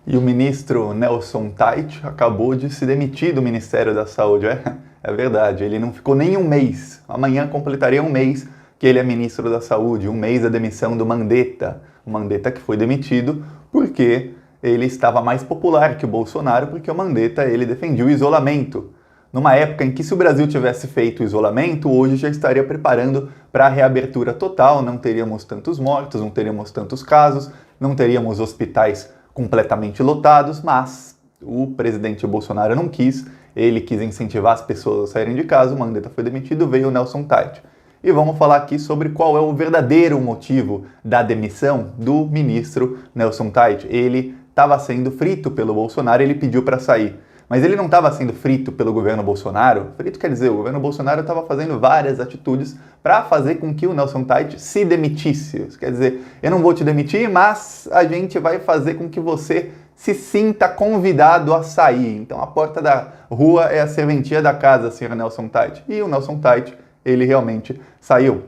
E o ministro Nelson Teich acabou de se demitir do Ministério da Saúde. É verdade, ele não ficou nem um mês. Amanhã completaria um mês que ele é ministro da Saúde, um mês da demissão do Mandetta. O Mandetta que foi demitido porque ele estava mais popular que o Bolsonaro, porque o Mandetta ele defendia o isolamento. Numa época em que, se o Brasil tivesse feito o isolamento, hoje já estaria preparando para a reabertura total, não teríamos tantos mortos, não teríamos tantos casos, não teríamos hospitais completamente lotados, mas o presidente Bolsonaro não quis, ele quis incentivar as pessoas a saírem de casa, o Mandetta foi demitido, veio o Nelson Teich. E vamos falar aqui sobre qual é o verdadeiro motivo da demissão do ministro Nelson Teich. Ele estava sendo frito pelo Bolsonaro, ele pediu para sair. Mas ele não estava sendo frito pelo governo Bolsonaro. Frito quer dizer, o governo Bolsonaro estava fazendo várias atitudes para fazer com que o Nelson Teich se demitisse. Isso quer dizer, eu não vou te demitir, mas a gente vai fazer com que você se sinta convidado a sair. Então a porta da rua é a serventia da casa, senhor Nelson Teich. E o Nelson Teich, ele realmente saiu.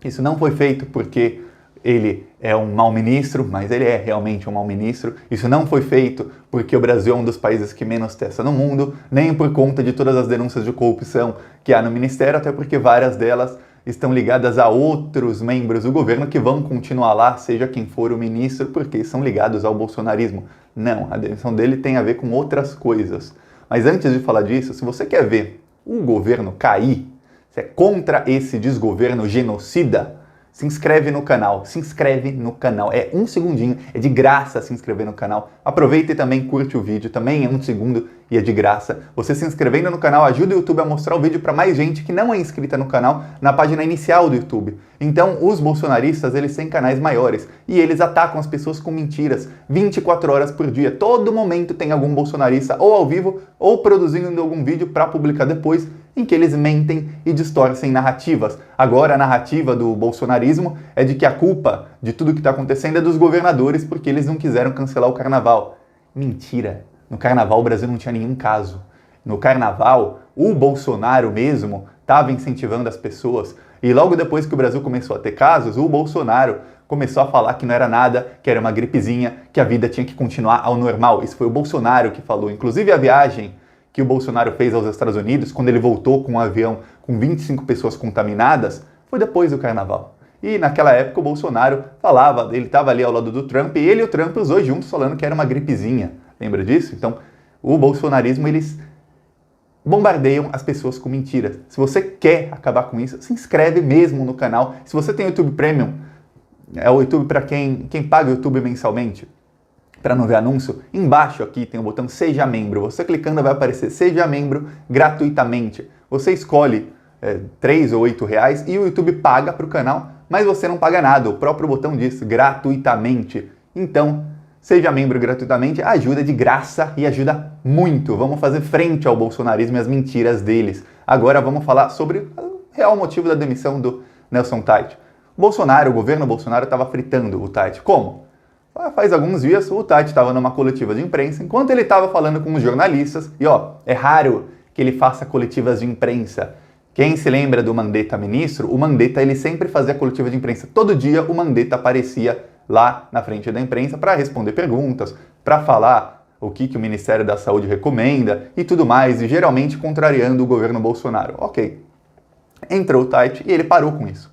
Isso não foi feito porque ele é um mau ministro, mas ele é realmente um mau ministro. Isso não foi feito porque o Brasil é um dos países que menos testa no mundo, nem por conta de todas as denúncias de corrupção que há no ministério, até porque várias delas estão ligadas a outros membros do governo que vão continuar lá, seja quem for o ministro, porque são ligados ao bolsonarismo. Não, a demissão dele tem a ver com outras coisas. Mas antes de falar disso, se você quer ver o governo cair, se é contra esse desgoverno genocida, se inscreve no canal, é um segundinho, é de graça se inscrever no canal. Aproveita e também curte o vídeo, também é um segundo e é de graça. Você se inscrevendo no canal ajuda o YouTube a mostrar o vídeo para mais gente que não é inscrita no canal na página inicial do YouTube. Então, os bolsonaristas, eles têm canais maiores e eles atacam as pessoas com mentiras 24 horas por dia. Todo momento tem algum bolsonarista ou ao vivo ou produzindo algum vídeo para publicar depois, em que eles mentem e distorcem narrativas. Agora a narrativa do bolsonarismo é de que a culpa de tudo que está acontecendo é dos governadores porque eles não quiseram cancelar o carnaval. Mentira! No carnaval o Brasil não tinha nenhum caso. No carnaval, o Bolsonaro mesmo estava incentivando as pessoas. E logo depois que o Brasil começou a ter casos, o Bolsonaro começou a falar que não era nada, que era uma gripezinha, que a vida tinha que continuar ao normal. Isso foi o Bolsonaro que falou. Inclusive a viagem que o Bolsonaro fez aos Estados Unidos, quando ele voltou com um avião com 25 pessoas contaminadas, foi depois do carnaval. E naquela época o Bolsonaro falava, ele estava ali ao lado do Trump, e ele e o Trump, os dois juntos, falando que era uma gripezinha. Lembra disso? Então, o bolsonarismo, eles bombardeiam as pessoas com mentiras. Se você quer acabar com isso, se inscreve mesmo no canal. Se você tem YouTube Premium, é o YouTube para quem paga o YouTube mensalmente, para não ver anúncio, embaixo aqui tem o botão Seja Membro. Você clicando vai aparecer Seja Membro gratuitamente. Você escolhe 3 ou 8 reais e o YouTube paga para o canal, mas você não paga nada. O próprio botão diz gratuitamente. Então, seja membro gratuitamente, ajuda de graça e ajuda muito. Vamos fazer frente ao bolsonarismo e às mentiras deles. Agora vamos falar sobre o real motivo da demissão do Nelson Teich. O governo Bolsonaro estava fritando o Teich. Como? Faz alguns dias o Teich estava numa coletiva de imprensa, enquanto ele estava falando com os jornalistas, e é raro que ele faça coletivas de imprensa. Quem se lembra do Mandetta ministro, o Mandetta ele sempre fazia coletiva de imprensa. Todo dia o Mandetta aparecia lá na frente da imprensa para responder perguntas, para falar o que o Ministério da Saúde recomenda e tudo mais, e geralmente contrariando o governo Bolsonaro. Ok. Entrou o Teich e ele parou com isso.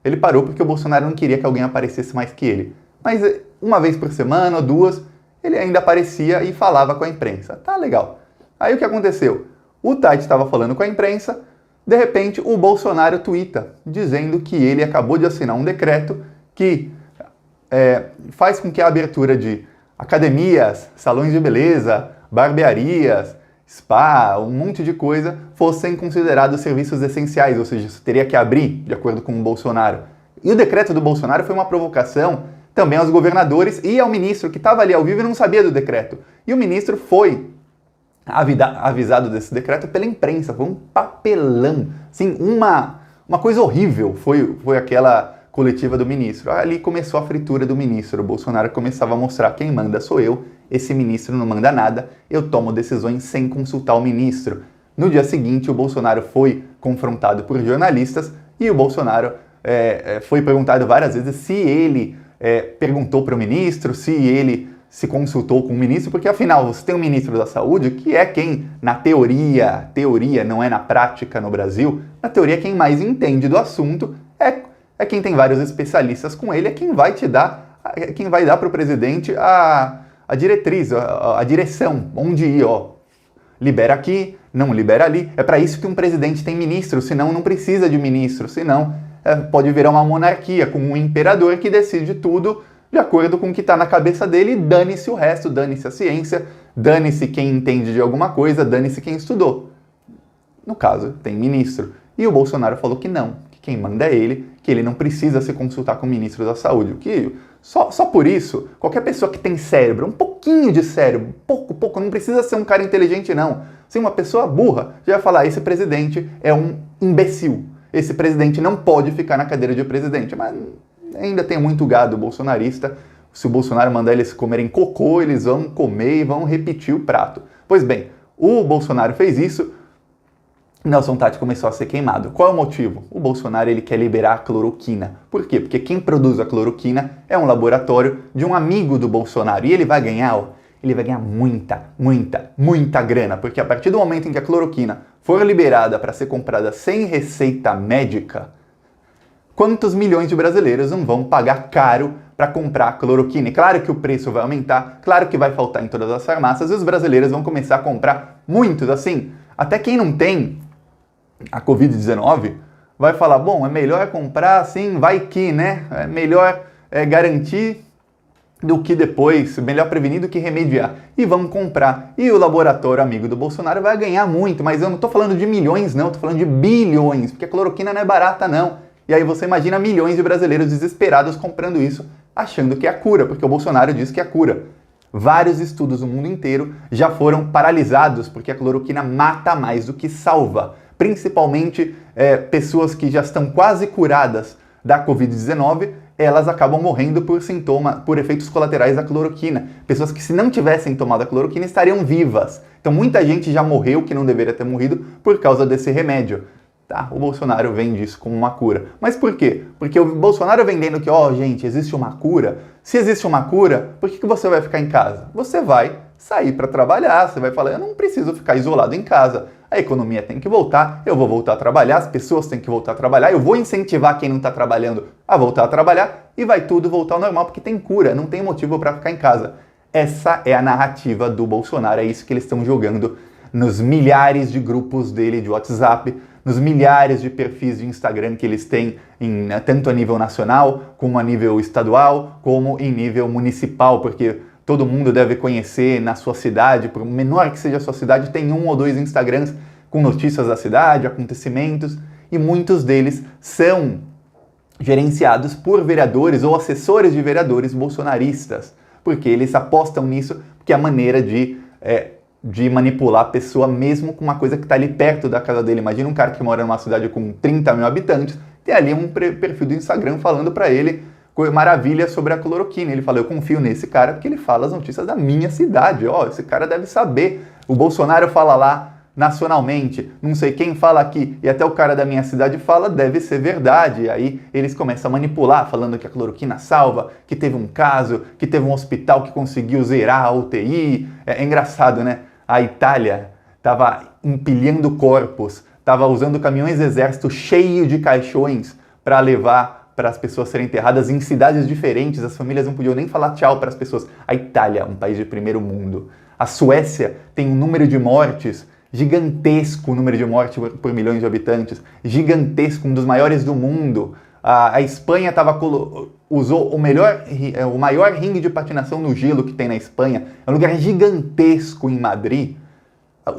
Ele parou porque o Bolsonaro não queria que alguém aparecesse mais que ele. Mas uma vez por semana ou duas, ele ainda aparecia e falava com a imprensa. Tá legal. Aí o que aconteceu? O Teich estava falando com a imprensa, de repente o Bolsonaro tuita, dizendo que ele acabou de assinar um decreto que faz com que a abertura de academias, salões de beleza, barbearias, spa, um monte de coisa, fossem considerados serviços essenciais, ou seja, isso teria que abrir, de acordo com o Bolsonaro. E o decreto do Bolsonaro foi uma provocação também aos governadores e ao ministro que estava ali ao vivo e não sabia do decreto. E o ministro foi avisado desse decreto pela imprensa, foi um papelão, assim, uma coisa horrível foi aquela coletiva do ministro. Ali começou a fritura do ministro, o Bolsonaro começava a mostrar quem manda sou eu, esse ministro não manda nada, eu tomo decisões sem consultar o ministro. No dia seguinte, o Bolsonaro foi confrontado por jornalistas e o Bolsonaro foi perguntado várias vezes se ele perguntou para o ministro, se ele se consultou com o ministro, porque afinal você tem um ministro da Saúde que é quem, na teoria, não é na prática no Brasil, na teoria quem mais entende do assunto, é quem tem vários especialistas com ele, é quem vai dar para o presidente a diretriz, a direção, onde ir, ó. Libera aqui, não libera ali. É para isso que um presidente tem ministro, senão não precisa de ministro, senão pode virar uma monarquia com um imperador que decide tudo de acordo com o que está na cabeça dele e dane-se o resto, dane-se a ciência, dane-se quem entende de alguma coisa, dane-se quem estudou. No caso, tem ministro. E o Bolsonaro falou que não, que quem manda é ele, que ele não precisa se consultar com o ministro da Saúde. O que só por isso, qualquer pessoa que tem cérebro, um pouquinho de cérebro, pouco, não precisa ser um cara inteligente não. Se uma pessoa burra já vai falar, esse presidente é um imbecil, esse presidente não pode ficar na cadeira de presidente. Mas ainda tem muito gado bolsonarista, se o Bolsonaro mandar eles comerem cocô, eles vão comer e vão repetir o prato. Pois bem, o Bolsonaro fez isso, Nelson Tatti começou a ser queimado. Qual é o motivo? O Bolsonaro ele quer liberar a cloroquina. Por quê? Porque quem produz a cloroquina é um laboratório de um amigo do Bolsonaro. E ele vai ganhar, muita grana. Porque a partir do momento em que a cloroquina for liberada para ser comprada sem receita médica, quantos milhões de brasileiros não vão pagar caro para comprar a cloroquina? E claro que o preço vai aumentar, claro que vai faltar em todas as farmácias e os brasileiros vão começar a comprar muitos, assim. Até quem não tem a Covid-19 vai falar, bom, é melhor comprar assim, vai que, né? É melhor garantir do que depois, melhor prevenir do que remediar. E vão comprar. E o laboratório amigo do Bolsonaro vai ganhar muito, mas eu não estou falando de milhões, não, estou falando de bilhões, porque a cloroquina não é barata, não. E aí você imagina milhões de brasileiros desesperados comprando isso, achando que é a cura, porque o Bolsonaro diz que é a cura. Vários estudos no mundo inteiro já foram paralisados, porque a cloroquina mata mais do que salva. Principalmente pessoas que já estão quase curadas da Covid-19, elas acabam morrendo por efeitos colaterais da cloroquina. Pessoas que se não tivessem tomado a cloroquina estariam vivas. Então muita gente já morreu que não deveria ter morrido por causa desse remédio. Tá, o Bolsonaro vende isso como uma cura. Mas por quê? Porque o Bolsonaro vendendo que, gente, existe uma cura. Se existe uma cura, por que você vai ficar em casa? Você vai sair para trabalhar, você vai falar, eu não preciso ficar isolado em casa. A economia tem que voltar, eu vou voltar a trabalhar, as pessoas têm que voltar a trabalhar, eu vou incentivar quem não está trabalhando a voltar a trabalhar e vai tudo voltar ao normal, porque tem cura, não tem motivo para ficar em casa. Essa é a narrativa do Bolsonaro, é isso que eles estão jogando nos milhares de grupos dele de WhatsApp, nos milhares de perfis de Instagram que eles têm, tanto a nível nacional, como a nível estadual, como em nível municipal, porque todo mundo deve conhecer na sua cidade, por menor que seja a sua cidade, tem 1 ou 2 Instagrams com notícias da cidade, acontecimentos, e muitos deles são gerenciados por vereadores ou assessores de vereadores bolsonaristas, porque eles apostam nisso, porque é a maneira de manipular a pessoa mesmo com uma coisa que está ali perto da casa dele. Imagina um cara que mora numa cidade com 30 mil habitantes, tem ali um perfil do Instagram falando para ele maravilha sobre a cloroquina. Ele fala, eu confio nesse cara porque ele fala as notícias da minha cidade. Esse cara deve saber. O Bolsonaro fala lá nacionalmente, não sei quem fala aqui, e até o cara da minha cidade fala, deve ser verdade. E aí eles começam a manipular, falando que a cloroquina salva, que teve um caso, que teve um hospital que conseguiu zerar a UTI. É engraçado, né? A Itália estava empilhando corpos, estava usando caminhões do exército cheios de caixões para levar para as pessoas serem enterradas em cidades diferentes, as famílias não podiam nem falar tchau para as pessoas. A Itália, um país de primeiro mundo. A Suécia tem um número de mortes gigantesco, número de mortes por milhões de habitantes, gigantesco, um dos maiores do mundo. A Espanha usou o maior ringue de patinação no gelo que tem na Espanha, é um lugar gigantesco em Madrid,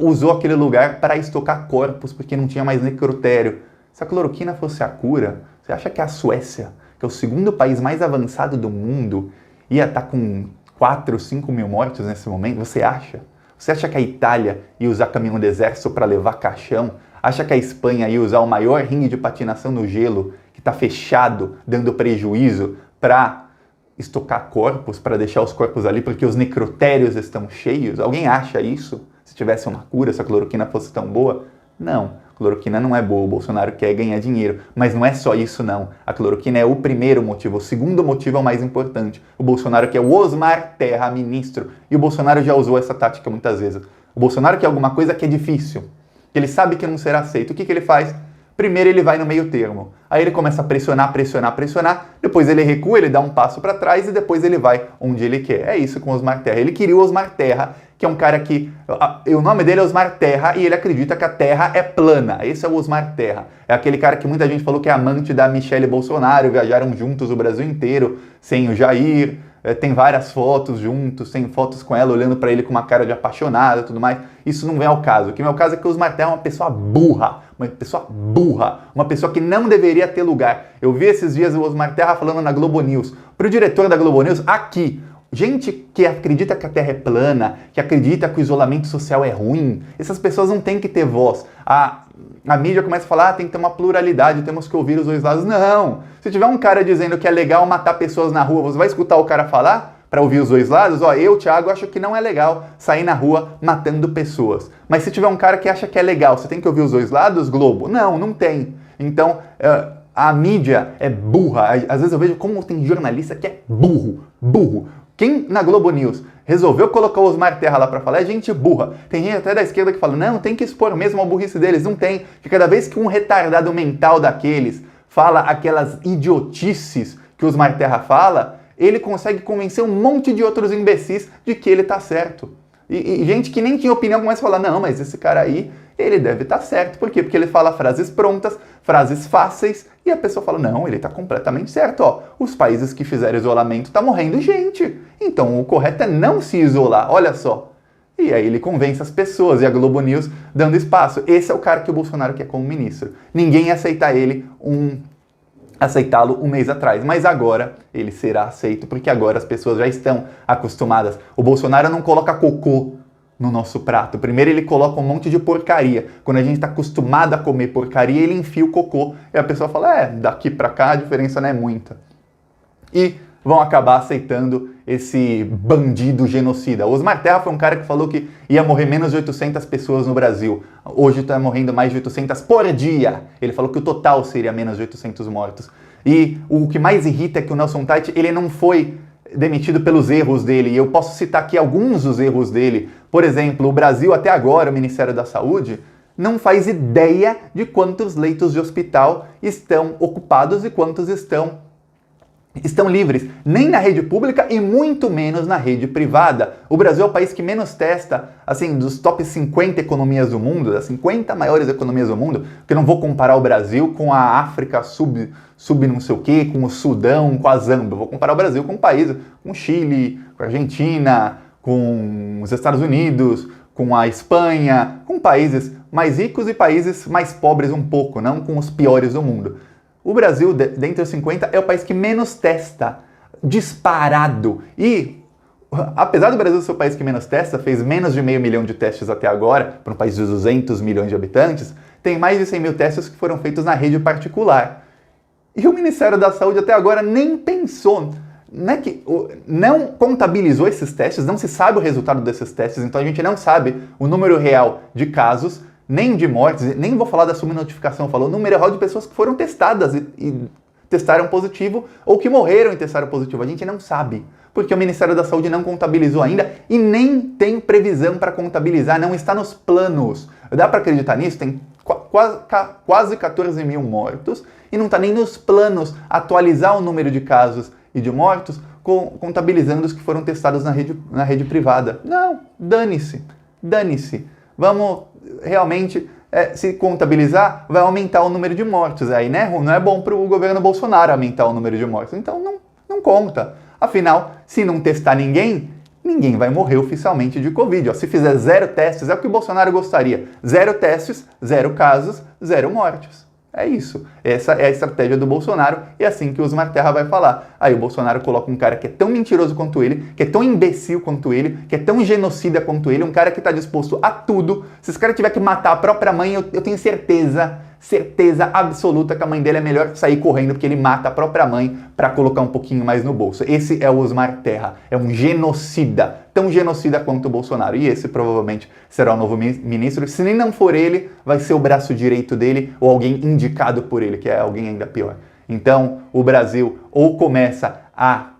usou aquele lugar para estocar corpos, porque não tinha mais necrotério. Se a cloroquina fosse a cura, você acha que a Suécia, que é o segundo país mais avançado do mundo, ia estar com 4 ou 5 mil mortos nesse momento? Você acha? Você acha que a Itália ia usar caminhão do exército para levar caixão? Acha que a Espanha ia usar o maior ringue de patinação no gelo, que está fechado, dando prejuízo, para estocar corpos, para deixar os corpos ali, porque os necrotérios estão cheios? Alguém acha isso? Se tivesse uma cura, se a cloroquina fosse tão boa? Não. Cloroquina não é boa, o Bolsonaro quer ganhar dinheiro. Mas não é só isso, não. A cloroquina é o primeiro motivo. O segundo motivo é o mais importante. O Bolsonaro quer o Osmar Terra ministro. E o Bolsonaro já usou essa tática muitas vezes. O Bolsonaro quer alguma coisa que é difícil, que ele sabe que não será aceito. O que ele faz? Primeiro ele vai no meio termo. Aí ele começa a pressionar, pressionar, pressionar. Depois ele recua, ele dá um passo para trás e depois ele vai onde ele quer. É isso com o Osmar Terra. Ele queria o Osmar Terra, que é um cara que... O nome dele é Osmar Terra e ele acredita que a Terra é plana. Esse é o Osmar Terra. É aquele cara que muita gente falou que é amante da Michelle Bolsonaro, viajaram juntos o Brasil inteiro, sem o Jair, tem várias fotos juntos, tem fotos com ela olhando para ele com uma cara de apaixonada e tudo mais. Isso não vem ao caso. O que vem ao caso é que o Osmar Terra é uma pessoa burra, uma pessoa que não deveria ter lugar. Eu vi esses dias o Osmar Terra falando na Globo News, pro diretor da Globo News, aqui, gente que acredita que a Terra é plana, que acredita que o isolamento social é ruim, essas pessoas não têm que ter voz. A mídia começa a falar, tem que ter uma pluralidade, temos que ouvir os dois lados. Não! Se tiver um cara dizendo que é legal matar pessoas na rua, você vai escutar o cara falar para ouvir os dois lados? Ó, eu, Thiago, acho que não é legal sair na rua matando pessoas. Mas se tiver um cara que acha que é legal, você tem que ouvir os dois lados, Globo? Não, não tem. Então, a mídia é burra. Às vezes eu vejo como tem jornalista que é burro. Quem na Globo News resolveu colocar o Osmar Terra lá para falar é gente burra. Tem gente até da esquerda que fala, não, tem que expor mesmo a burrice deles. Não tem. Porque cada vez que um retardado mental daqueles fala aquelas idiotices que o Osmar Terra fala, ele consegue convencer um monte de outros imbecis de que ele tá certo. E gente que nem tinha opinião começa a falar, não, mas esse cara aí, ele deve estar certo. Por quê? Porque ele fala frases prontas, frases fáceis, e a pessoa fala, não, ele está completamente certo. Ó, os países que fizeram isolamento tá morrendo gente. Então o correto é não se isolar, olha só. E aí ele convence as pessoas, e a Globo News dando espaço. Esse é o cara que o Bolsonaro quer como ministro. Ninguém ia aceitar aceitá-lo um mês atrás, mas agora ele será aceito, porque agora as pessoas já estão acostumadas. O Bolsonaro não coloca cocô no nosso prato. Primeiro ele coloca um monte de porcaria. Quando a gente está acostumado a comer porcaria, ele enfia o cocô e a pessoa fala, daqui para cá a diferença não é muita. E vão acabar aceitando esse bandido genocida. O Osmar Terra foi um cara que falou que ia morrer menos de 800 pessoas no Brasil. Hoje está morrendo mais de 800 por dia. Ele falou que o total seria menos de 800 mortos. E o que mais irrita é que o Nelson Teich, ele não foi demitido pelos erros dele. E eu posso citar aqui alguns dos erros dele. Por exemplo, o Brasil até agora, o Ministério da Saúde, não faz ideia de quantos leitos de hospital estão ocupados e quantos estão livres, nem na rede pública e muito menos na rede privada. O Brasil é o país que menos testa, assim, dos top 50 economias do mundo, das 50 maiores economias do mundo, porque eu não vou comparar o Brasil com a África sub não sei o quê, com o Sudão, com a Zâmbia. Eu vou comparar o Brasil com países, com o Chile, com a Argentina, com os Estados Unidos, com a Espanha, com países mais ricos e países mais pobres um pouco, não com os piores do mundo. O Brasil, dentre os 50, é o país que menos testa, disparado. E, apesar do Brasil ser o país que menos testa, fez menos de 500 mil de testes até agora, para um país de 200 milhões de habitantes, tem mais de 100 mil testes que foram feitos na rede particular. E o Ministério da Saúde até agora nem pensou, não contabilizou esses testes, não se sabe o resultado desses testes, então a gente não sabe o número real de casos, nem de mortes, nem vou falar da subnotificação, falou o número real de pessoas que foram testadas e testaram positivo ou que morreram e testaram positivo. A gente não sabe, porque o Ministério da Saúde não contabilizou ainda e nem tem previsão para contabilizar, não está nos planos. Dá para acreditar nisso? Tem quase 14 mil mortos e não está nem nos planos atualizar o número de casos e de mortos contabilizando os que foram testados na rede privada. Não, dane-se. Vamos realmente, se contabilizar, vai aumentar o número de mortos. Aí né, não é bom para o governo Bolsonaro aumentar o número de mortos. Então não conta. Afinal, se não testar ninguém vai morrer oficialmente de Covid. Ó, se fizer 0 testes, é o que o Bolsonaro gostaria. 0 testes, 0 casos, 0 mortes. É isso. Essa é a estratégia do Bolsonaro e é assim que o Osmar Terra vai falar. Aí o Bolsonaro coloca um cara que é tão mentiroso quanto ele, que é tão imbecil quanto ele, que é tão genocida quanto ele, um cara que está disposto a tudo. Se esse cara tiver que matar a própria mãe, eu tenho certeza certeza absoluta que a mãe dele é melhor sair correndo porque ele mata a própria mãe para colocar um pouquinho mais no bolso. Esse é o Osmar Terra, é um genocida, tão genocida quanto o Bolsonaro. E esse provavelmente será o novo ministro. Se nem não for ele, vai ser o braço direito dele ou alguém indicado por ele, que é alguém ainda pior. Então, o Brasil ou começa a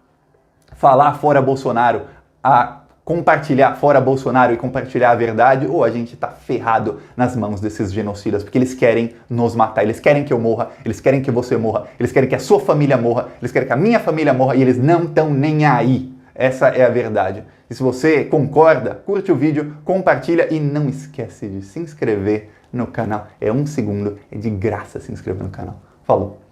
falar fora Bolsonaro, a compartilhar fora Bolsonaro e compartilhar a verdade, ou a gente tá ferrado nas mãos desses genocidas, porque eles querem nos matar, eles querem que eu morra, eles querem que você morra, eles querem que a sua família morra, eles querem que a minha família morra e eles não estão nem aí. Essa é a verdade. E se você concorda, curte o vídeo, compartilha e não esquece de se inscrever no canal. É 1 segundo, é de graça se inscrever no canal. Falou!